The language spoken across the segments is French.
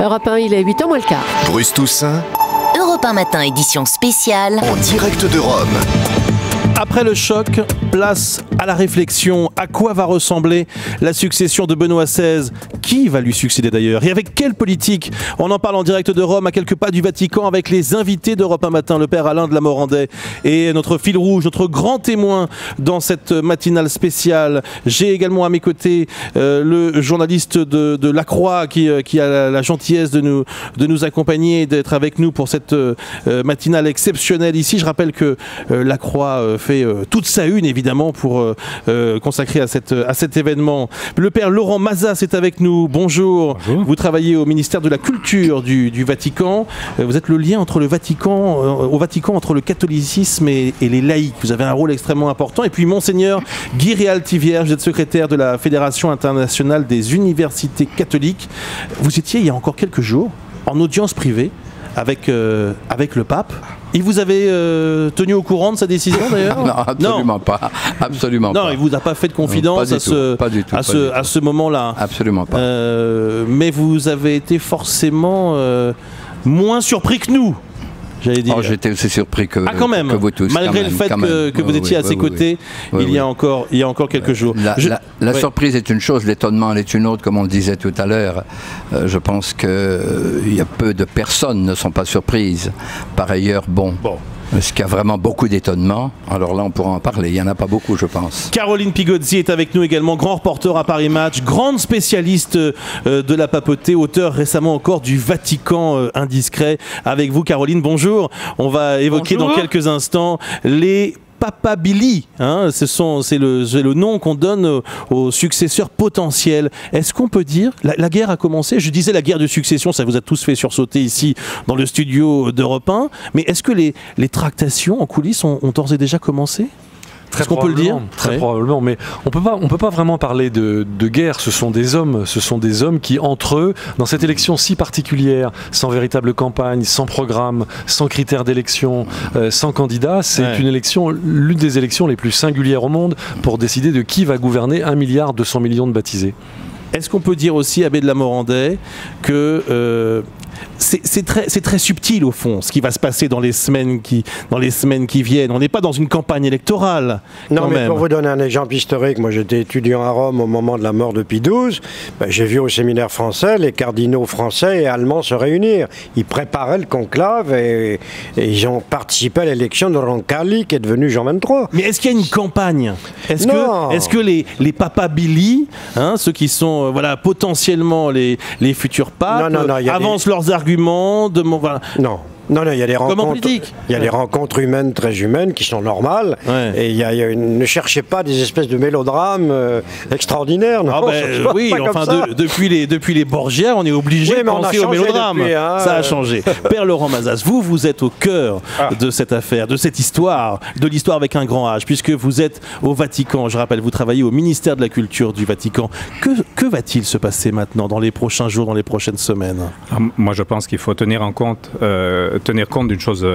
Europe 1, il est 8h moins le quart. Bruce Toussaint. Europe 1 Matin, édition spéciale. En direct de Rome. Après le choc, place à la réflexion. À quoi va ressembler la succession de Benoît XVI? Qui va lui succéder d'ailleurs? Et avec quelle politique? On en parle en direct de Rome, à quelques pas du Vatican, avec les invités d'Europe 1 Matin, le père Alain de la Morandais et notre fil rouge, notre grand témoin dans cette matinale spéciale. J'ai également à mes côtés le journaliste de La Croix qui a la gentillesse de nous accompagner et d'être avec nous pour cette matinale exceptionnelle ici. Je rappelle que La Croix fait toute sa une évidemment pour consacrer à cet événement. Le père Laurent Mazas est avec nous. Bonjour. Bonjour. Vous travaillez au ministère de la Culture du Vatican. Vous êtes le lien entre le Vatican, au Vatican entre le catholicisme et les laïcs. Vous avez un rôle extrêmement important. Et puis Monseigneur Guy Réal-Thivière, vous êtes secrétaire de la Fédération internationale des universités catholiques. Vous étiez il y a encore quelques jours en audience privée avec le pape. Il vous avait tenu au courant de sa décision d'ailleurs? Non, absolument pas. Absolument pas. Non, il vous a pas fait de confidence à ce moment-là. Absolument pas. Mais vous avez été forcément moins surpris que nous. Oh, j'étais aussi surpris que, quand même, que vous tous. Malgré le fait que vous étiez à ses côtés il y a encore quelques jours. La surprise est une chose, l'étonnement est une autre, comme on le disait tout à l'heure. Je pense qu'il y a peu de personnes ne sont pas surprises. Par ailleurs, bon. Est-ce qu'il y a vraiment beaucoup d'étonnement? Alors là, on pourra en parler. Il n'y en a pas beaucoup, je pense. Caroline Pigozzi est avec nous également, grand reporter à Paris Match, grande spécialiste de la papauté, auteur récemment encore du Vatican indiscret. Avec vous, Caroline, bonjour. On va évoquer dans quelques instants les papabili, hein, c'est le nom qu'on donne aux successeurs potentiels. Est-ce qu'on peut dire, la guerre a commencé, je disais la guerre de succession, ça vous a tous fait sursauter ici dans le studio d'Europe 1, mais est-ce que les tractations en coulisses ont d'ores et déjà commencé? Est-ce qu'on peut le dire? Très probablement, mais on peut pas vraiment parler de guerre. Ce sont des hommes qui, entre eux, dans cette élection si particulière, sans véritable campagne, sans programme, sans critères d'élection, sans candidat, c'est l'une des élections les plus singulières au monde pour décider de qui va gouverner 1,2 milliard de baptisés. Est-ce qu'on peut dire aussi, Abbé de la Morandais, que c'est très subtil au fond ce qui va se passer dans les semaines qui viennent? On n'est pas dans une campagne électorale. Non, mais pour vous donner un exemple historique, moi j'étais étudiant à Rome au moment de la mort de Pie XII. J'ai vu au séminaire français les cardinaux français et allemands se réunir. Ils préparaient le conclave et ils ont participé à l'élection de Roncalli qui est devenu Jean XXIII. Mais est-ce qu'il y a une campagne? Est-ce que les papabili, hein, ceux qui sont potentiellement les futurs papes, avancent leurs arguments de Non. Non, il y a des rencontres. Il y a des rencontres humaines très humaines qui sont normales. Et ne cherchez pas des espèces de mélodrames extraordinaires. Non, oui, enfin depuis les Borgia, on est obligé de penser au mélodrame. Ça a changé. Père Laurent Mazas, vous êtes au cœur de cette affaire, de cette histoire, de l'histoire avec un grand H, puisque vous êtes au Vatican. Je rappelle, vous travaillez au ministère de la Culture du Vatican. Que va-t-il se passer maintenant dans les prochains jours, dans les prochaines semaines? Moi, je pense qu'il faut tenir compte d'une chose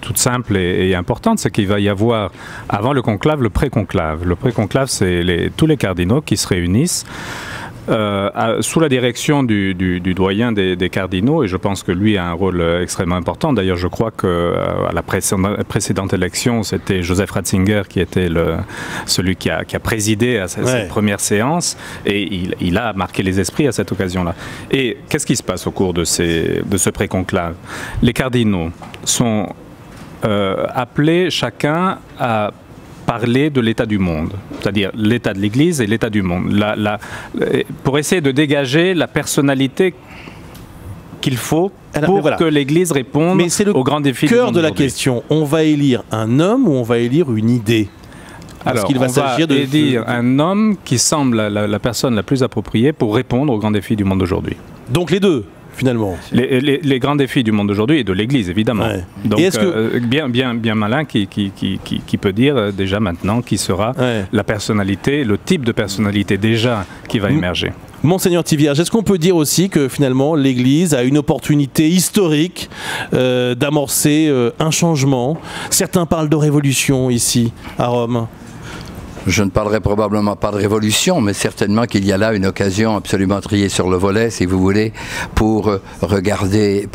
toute simple et importante, c'est qu'il va y avoir, avant le conclave, le pré-conclave. Le pré-conclave, c'est tous les cardinaux qui se réunissent sous la direction du doyen des cardinaux, et je pense que lui a un rôle extrêmement important. D'ailleurs, je crois qu'à la précédente élection, c'était Joseph Ratzinger qui était celui qui a présidé à cette première séance, et il a marqué les esprits à cette occasion-là. Et qu'est-ce qui se passe au cours de ce pré-conclave? Les cardinaux sont appelés chacun à parler de l'état du monde, c'est-à-dire l'état de l'Église et l'état du monde, pour essayer de dégager la personnalité qu'il faut pour que l'Église réponde aux grands défis du monde. Mais c'est le cœur de la question. On va élire un homme ou on va élire une idée? Alors, on va élire un homme qui semble la personne la plus appropriée pour répondre aux grands défis du monde d'aujourd'hui. Donc les deux? Finalement. Les grands défis du monde d'aujourd'hui et de l'Église, évidemment. Donc, bien malin qui peut dire déjà maintenant qui sera la personnalité, le type de personnalité déjà qui va émerger. Monseigneur Thivière, est-ce qu'on peut dire aussi que finalement l'Église a une opportunité historique d'amorcer un changement? Certains parlent de révolution ici, à Rome. je ne parlerai probablement pas de révolution, mais certainement qu'il y a là une occasion absolument triée sur le volet, si vous voulez, pour regarder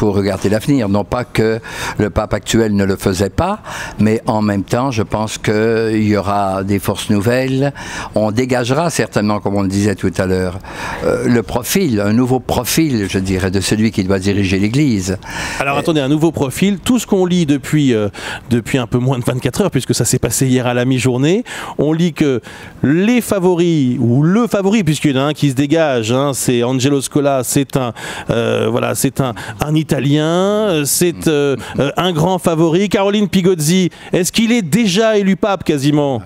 l'avenir. Non pas que le pape actuel ne le faisait pas, mais en même temps, je pense qu'il y aura des forces nouvelles. On dégagera certainement, comme on le disait tout à l'heure, le profil, un nouveau profil, je dirais, de celui qui doit diriger l'Église. Alors attendez, un nouveau profil, tout ce qu'on lit depuis un peu moins de 24 heures, puisque ça s'est passé hier à la mi-journée, on lit que les favoris, ou le favori, puisqu'il y en a un qui se dégage, hein, c'est Angelo Scola, c'est un Italien, c'est un grand favori. Caroline Pigozzi, est-ce qu'il est déjà élu pape quasiment ?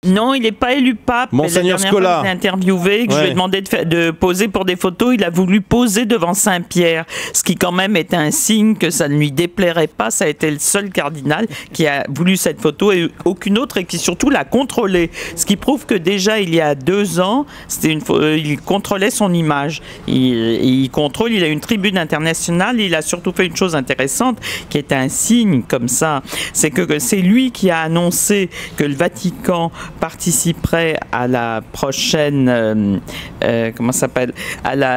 Non, il n'est pas élu pape. Monseigneur Scola. Je l'ai interviewé, que je lui ai demandé de poser pour des photos. Il a voulu poser devant Saint-Pierre, ce qui quand même est un signe que ça ne lui déplairait pas. Ça a été le seul cardinal qui a voulu cette photo et aucune autre, et qui surtout l'a contrôlée. Ce qui prouve que déjà il y a 2 ans, il contrôlait son image. Il contrôle, il a une tribune internationale. Il a surtout fait une chose intéressante qui est un signe comme ça. C'est que c'est lui qui a annoncé que le Vatican participerait à la prochaine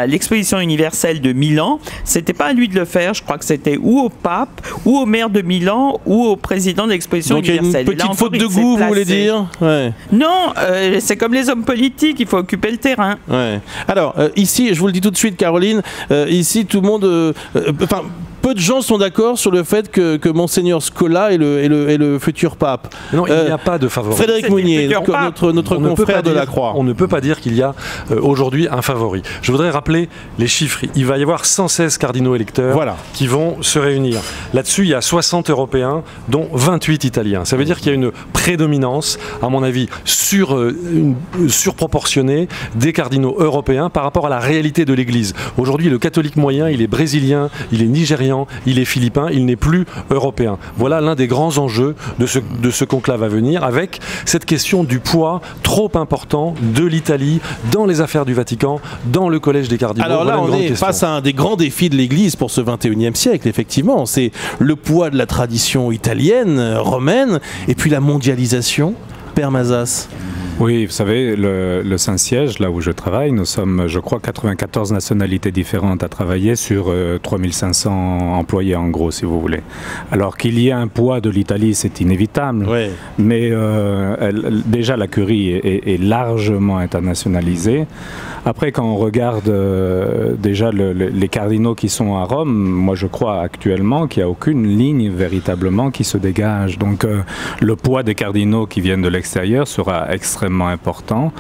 l'exposition universelle de Milan. C'était pas à lui de le faire, je crois que c'était ou au pape, ou au maire de Milan, ou au président de l'exposition universelle. Donc il y a une petite faute de goût, vous voulez dire ? Ouais. Non, c'est comme les hommes politiques, il faut occuper le terrain. Ouais. Alors, ici, je vous le dis tout de suite, Caroline, ici, tout le monde... peu de gens sont d'accord sur le fait que Monseigneur Scola est le futur pape. Non, il n'y a pas de favori. Frédéric Mounier, notre confrère de la Croix. On ne peut pas dire qu'il y a aujourd'hui un favori. Je voudrais rappeler les chiffres. Il va y avoir 116 cardinaux électeurs qui vont se réunir. Là-dessus, il y a 60 Européens, dont 28 Italiens. Ça veut dire qu'il y a une prédominance, à mon avis, surproportionnée des cardinaux européens par rapport à la réalité de l'Église. Aujourd'hui, le catholique moyen, il est brésilien, il est nigérian, il est philippin, il n'est plus européen. Voilà l'un des grands enjeux de ce conclave à venir, avec cette question du poids trop important de l'Italie dans les affaires du Vatican, dans le collège des cardinaux. Alors là, on est face à un des grands défis de l'Église pour ce 21e siècle, effectivement. C'est le poids de la tradition italienne, romaine, et puis la mondialisation. Père Mazas. Oui, vous savez, le Saint-Siège, là où je travaille, nous sommes, je crois, 94 nationalités différentes à travailler sur 3500 employés, en gros, si vous voulez. Alors qu'il y ait un poids de l'Italie, c'est inévitable, mais déjà la curie est largement internationalisée. Après, quand on regarde déjà les cardinaux qui sont à Rome, moi je crois actuellement qu'il n'y a aucune ligne véritablement qui se dégage. Donc le poids des cardinaux qui viennent de l'extérieur sera extrêmement important.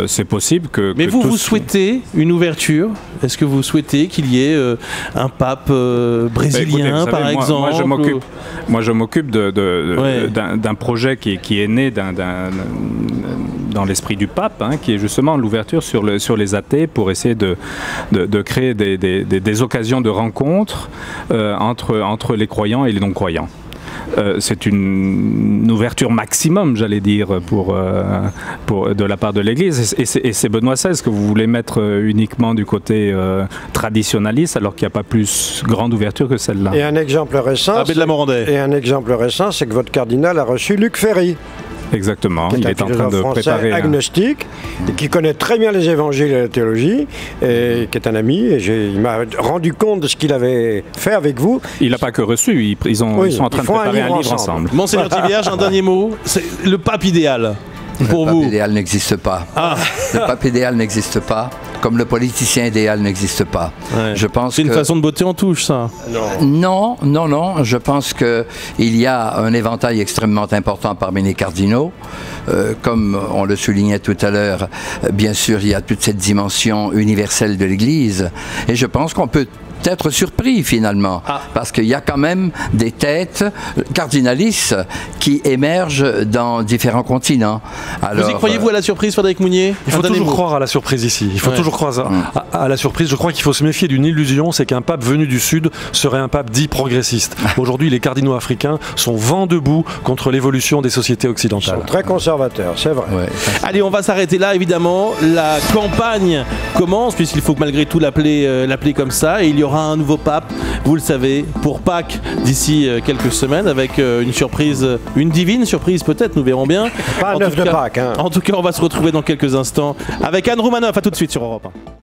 C'est possible que... Mais vous souhaitez une ouverture? Est-ce que vous souhaitez qu'il y ait un pape brésilien, par exemple? Moi, je m'occupe d'un projet qui est né dans l'esprit du pape, hein, qui est justement l'ouverture sur les athées pour essayer de créer des occasions de rencontre entre les croyants et les non-croyants. C'est une ouverture maximum, j'allais dire, de la part de l'Église. Et c'est Benoît XVI que vous voulez mettre uniquement du côté traditionnaliste, alors qu'il n'y a pas plus grande ouverture que celle-là. Et un exemple récent, c'est que votre cardinal a reçu Luc Ferry. Exactement, il est en train de préparer agnostique, et qui connaît très bien les évangiles et la théologie, et qui est un ami, et il m'a rendu compte de ce qu'il avait fait avec vous. Il n'a pas que reçu, ils sont en train de préparer un livre ensemble. Monseigneur Thivierge, un dernier mot, c'est le pape idéal pour vous. Le pape idéal n'existe pas. Le pape idéal n'existe pas, comme le politicien idéal n'existe pas. Je pense c'est une façon de botter en touche, ça. Non. Je pense qu'il y a un éventail extrêmement important parmi les cardinaux. Comme on le soulignait tout à l'heure, bien sûr, il y a toute cette dimension universelle de l'Église. Et je pense qu'on peut être surpris finalement, parce qu'il y a quand même des têtes cardinalistes qui émergent dans différents continents. Alors, vous y croyez-vous à la surprise, Frédéric Mounier? Il faut toujours croire à la surprise ici. Il faut toujours croire à la surprise. Je crois qu'il faut se méfier d'une illusion, c'est qu'un pape venu du Sud serait un pape dit progressiste. Aujourd'hui, les cardinaux africains sont vent debout contre l'évolution des sociétés occidentales. Ils sont très conservateurs, c'est vrai. Allez, on va s'arrêter là, évidemment. La campagne commence, puisqu'il faut malgré tout l'appeler comme ça, et il y aura aura un nouveau pape, vous le savez, pour Pâques d'ici quelques semaines, avec une surprise, une divine surprise peut-être, nous verrons bien. Pas un œuf de Pâques. Hein. En tout cas, on va se retrouver dans quelques instants avec Anne Roumanoff. À tout de suite sur Europe 1.